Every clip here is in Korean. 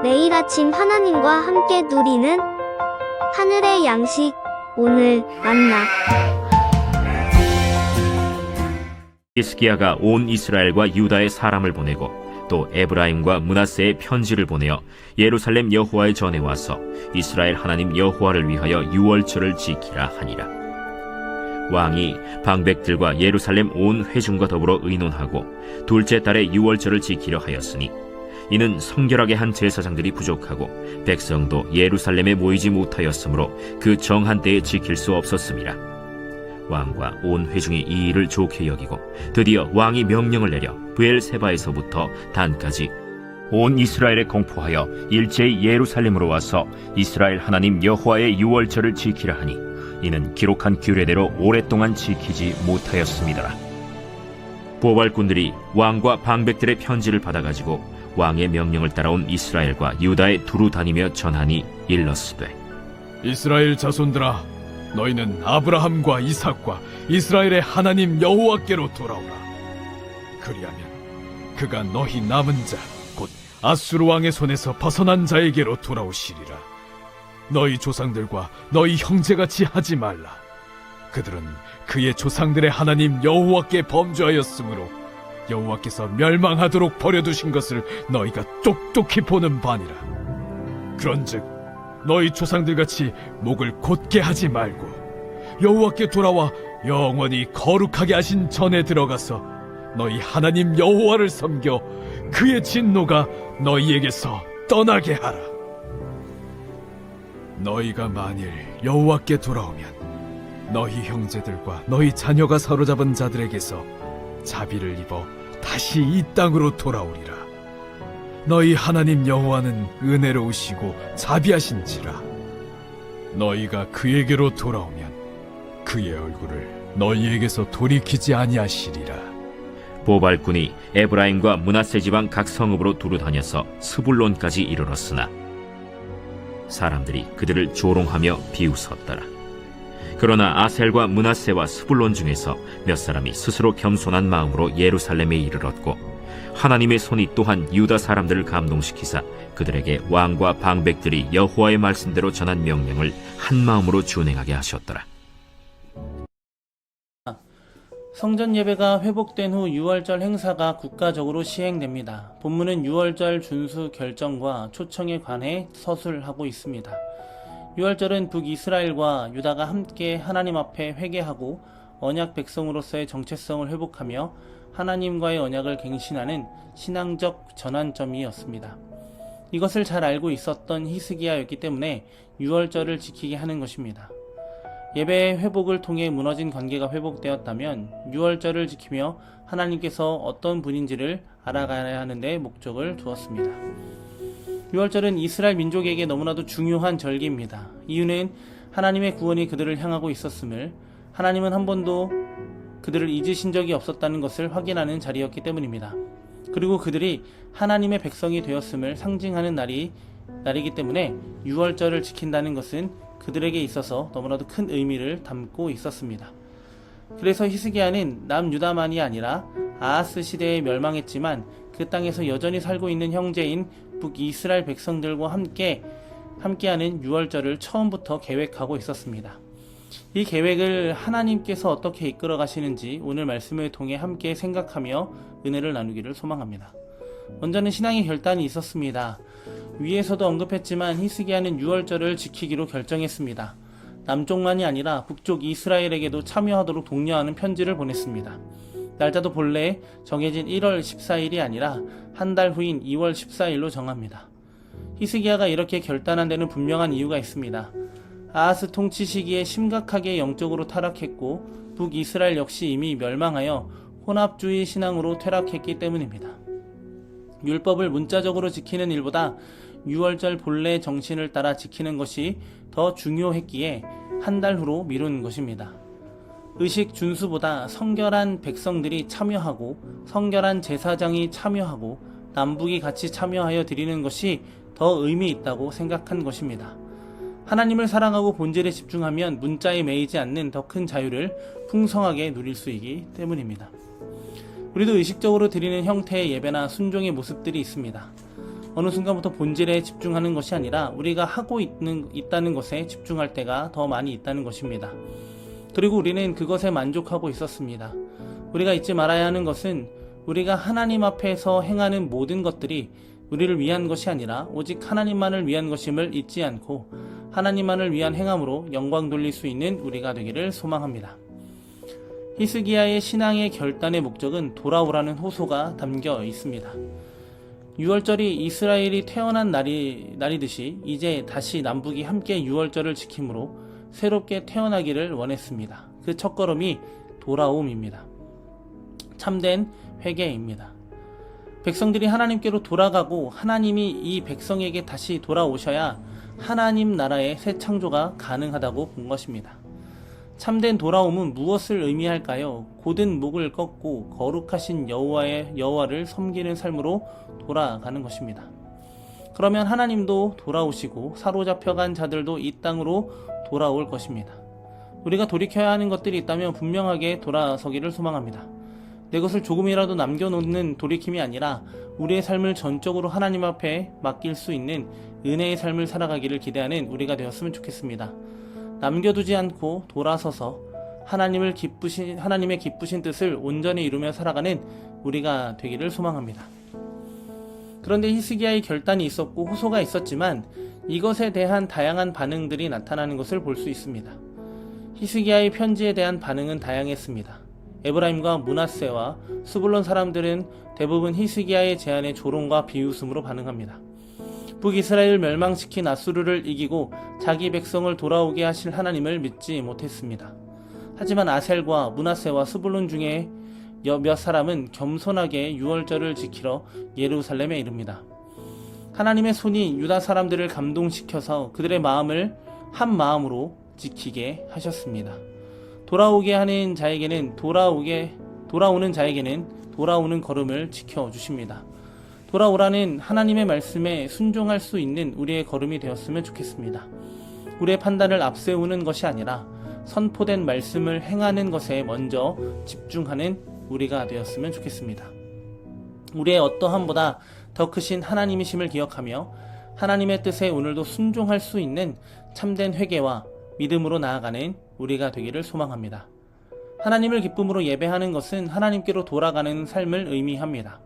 매일 아침 하나님과 함께 누리는 하늘의 양식, 오늘 만나. 히스기야가 온 이스라엘과 유다의 사람을 보내고 또 에브라임과 므낫세의 편지를 보내어 예루살렘 여호와의 전에 와서 이스라엘 하나님 여호와를 위하여 유월절을 지키라 하니라. 왕이 방백들과 예루살렘 온 회중과 더불어 의논하고 둘째 달에 유월절을 지키려 하였으니 이는 성결하게 한 제사장들이 부족하고 백성도 예루살렘에 모이지 못하였으므로 그 정한 때에 지킬 수 없었음이라. 왕과 온 회중이 이 일을 좋게 여기고 드디어 왕이 명령을 내려 브엘세바에서부터 단까지 온 이스라엘에 공포하여 일제히 예루살렘으로 와서 이스라엘 하나님 여호와의 유월절을 지키라 하니 이는 기록한 규례대로 오랫동안 지키지 못하였습니다. 보발꾼들이 왕과 방백들의 편지를 받아가지고 왕의 명령을 따라온 이스라엘과 유다에 두루 다니며 전하니 일렀으되, 이스라엘 자손들아, 너희는 아브라함과 이삭과 이스라엘의 하나님 여호와께로 돌아오라. 그리하면 그가 너희 남은 자 곧 아수르 왕의 손에서 벗어난 자에게로 돌아오시리라. 너희 조상들과 너희 형제같이 하지 말라. 그들은 그의 조상들의 하나님 여호와께 범죄하였으므로 여호와께서 멸망하도록 버려두신 것을 너희가 똑똑히 보는 바니라. 그런즉 너희 조상들같이 목을 곧게 하지 말고 여호와께 돌아와 영원히 거룩하게 하신 전에 들어가서 너희 하나님 여호와를 섬겨 그의 진노가 너희에게서 떠나게 하라. 너희가 만일 여호와께 돌아오면 너희 형제들과 너희 자녀가 사로잡은 자들에게서 자비를 입어 다시 이 땅으로 돌아오리라. 너희 하나님 여호와는 은혜로우시고 자비하신지라. 너희가 그에게로 돌아오면 그의 얼굴을 너희에게서 돌이키지 아니하시리라. 보발꾼이 에브라임과 므낫세 지방 각 성읍으로 두루 다녀서 스불론까지 이르렀으나 사람들이 그들을 조롱하며 비웃었더라. 그러나 아셀과 므낫세와 스불론 중에서 몇 사람이 스스로 겸손한 마음으로 예루살렘에 이르렀고 하나님의 손이 또한 유다 사람들을 감동시키사 그들에게 왕과 방백들이 여호와의 말씀대로 전한 명령을 한 마음으로 준행하게 하셨더라. 성전 예배가 회복된 후 유월절 행사가 국가적으로 시행됩니다. 본문은 유월절 준수 결정과 초청에 관해 서술하고 있습니다. 유월절은 북이스라엘과 유다가 함께 하나님 앞에 회개하고 언약 백성으로서의 정체성을 회복하며 하나님과의 언약을 갱신하는 신앙적 전환점이었습니다. 이것을 잘 알고 있었던 히스기야였기 때문에 유월절을 지키게 하는 것입니다. 예배의 회복을 통해 무너진 관계가 회복되었다면 유월절을 지키며 하나님께서 어떤 분인지를 알아가야 하는데 목적을 두었습니다. 유월절은 이스라엘 민족에게 너무나도 중요한 절기입니다. 이유는 하나님의 구원이 그들을 향하고 있었음을, 하나님은 한 번도 그들을 잊으신 적이 없었다는 것을 확인하는 자리였기 때문입니다. 그리고 그들이 하나님의 백성이 되었음을 상징하는 날이기 때문에 유월절을 지킨다는 것은 그들에게 있어서 너무나도 큰 의미를 담고 있었습니다. 그래서 히스기야는 남유다만이 아니라 아하스 시대에 멸망했지만 그 땅에서 여전히 살고 있는 형제인 북이스라엘 백성들과 함께하는 유월절을 처음부터 계획하고 있었습니다. 이 계획을 하나님께서 어떻게 이끌어 가시는지 오늘 말씀을 통해 함께 생각하며 은혜를 나누기를 소망합니다. 먼저는 신앙의 결단이 있었습니다. 위에서도 언급했지만 히스기야는 유월절을 지키기로 결정했습니다. 남쪽만이 아니라 북쪽 이스라엘에게도 참여하도록 독려하는 편지를 보냈습니다. 날짜도 본래 정해진 1월 14일이 아니라 한 달 후인 2월 14일로 정합니다. 히스기야가 이렇게 결단한 데는 분명한 이유가 있습니다. 아하스 통치 시기에 심각하게 영적으로 타락했고 북이스라엘 역시 이미 멸망하여 혼합주의 신앙으로 퇴락했기 때문입니다. 율법을 문자적으로 지키는 일보다 유월절 본래 정신을 따라 지키는 것이 더 중요했기에 한 달 후로 미룬 것입니다. 의식 준수보다 성결한 백성들이 참여하고 성결한 제사장이 참여하고 남북이 같이 참여하여 드리는 것이 더 의미 있다고 생각한 것입니다. 하나님을 사랑하고 본질에 집중하면 문자에 매이지 않는 더 큰 자유를 풍성하게 누릴 수 있기 때문입니다. 우리도 의식적으로 드리는 형태의 예배나 순종의 모습들이 있습니다. 어느 순간부터 본질에 집중하는 것이 아니라 우리가 하고 있다는 것에 집중할 때가 더 많이 있다는 것입니다. 그리고 우리는 그것에 만족하고 있었습니다. 우리가 잊지 말아야 하는 것은 우리가 하나님 앞에서 행하는 모든 것들이 우리를 위한 것이 아니라 오직 하나님만을 위한 것임을 잊지 않고 하나님만을 위한 행함으로 영광 돌릴 수 있는 우리가 되기를 소망합니다. 히스기야의 신앙의 결단의 목적은 돌아오라는 호소가 담겨 있습니다. 유월절이 이스라엘이 태어난 날이듯이 이제 다시 남북이 함께 유월절을 지킴으로 새롭게 태어나기를 원했습니다. 그 첫걸음이 돌아옴입니다. 참된 회개입니다. 백성들이 하나님께로 돌아가고 하나님이 이 백성에게 다시 돌아오셔야 하나님 나라의 새 창조가 가능하다고 본 것입니다. 참된 돌아옴은 무엇을 의미할까요? 곧은 목을 꺾고 거룩하신 여호와를 섬기는 삶으로 돌아가는 것입니다. 그러면 하나님도 돌아오시고 사로잡혀간 자들도 이 땅으로 돌아올 것입니다. 우리가 돌이켜야 하는 것들이 있다면 분명하게 돌아서기를 소망합니다. 내 것을 조금이라도 남겨놓는 돌이킴이 아니라 우리의 삶을 전적으로 하나님 앞에 맡길 수 있는 은혜의 삶을 살아가기를 기대하는 우리가 되었으면 좋겠습니다. 남겨두지 않고 돌아서서 하나님의 기쁘신 뜻을 온전히 이루며 살아가는 우리가 되기를 소망합니다. 그런데 히스기야의 결단이 있었고 호소가 있었지만 이것에 대한 다양한 반응들이 나타나는 것을 볼 수 있습니다. 히스기야의 편지에 대한 반응은 다양했습니다. 에브라임과 므낫세와 스불론 사람들은 대부분 히스기야의 제안에 조롱과 비웃음으로 반응합니다. 북이스라엘을 멸망시킨 아수르를 이기고 자기 백성을 돌아오게 하실 하나님을 믿지 못했습니다. 하지만 아셀과 므낫세와 스불론 중에 몇 사람은 겸손하게 유월절을 지키러 예루살렘에 이릅니다. 하나님의 손이 유다 사람들을 감동시켜서 그들의 마음을 한 마음으로 지키게 하셨습니다. 돌아오는 자에게는 돌아오는 걸음을 지켜주십니다. 돌아오라는 하나님의 말씀에 순종할 수 있는 우리의 걸음이 되었으면 좋겠습니다. 우리의 판단을 앞세우는 것이 아니라 선포된 말씀을 행하는 것에 먼저 집중하는 우리가 되었으면 좋겠습니다. 우리의 어떠함보다 더 크신 하나님이심을 기억하며 하나님의 뜻에 오늘도 순종할 수 있는 참된 회개와 믿음으로 나아가는 우리가 되기를 소망합니다. 하나님을 기쁨으로 예배하는 것은 하나님께로 돌아가는 삶을 의미합니다.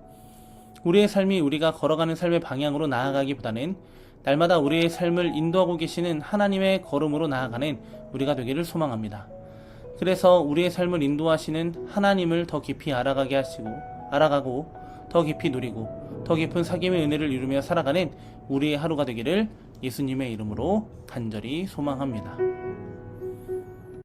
우리의 삶이 우리가 걸어가는 삶의 방향으로 나아가기보다는 날마다 우리의 삶을 인도하고 계시는 하나님의 걸음으로 나아가는 우리가 되기를 소망합니다. 그래서 우리의 삶을 인도하시는 하나님을 더 깊이 알아가고 더 깊이 누리고 더 깊은 사귐의 은혜를 이루며 살아가는 우리의 하루가 되기를 예수님의 이름으로 간절히 소망합니다.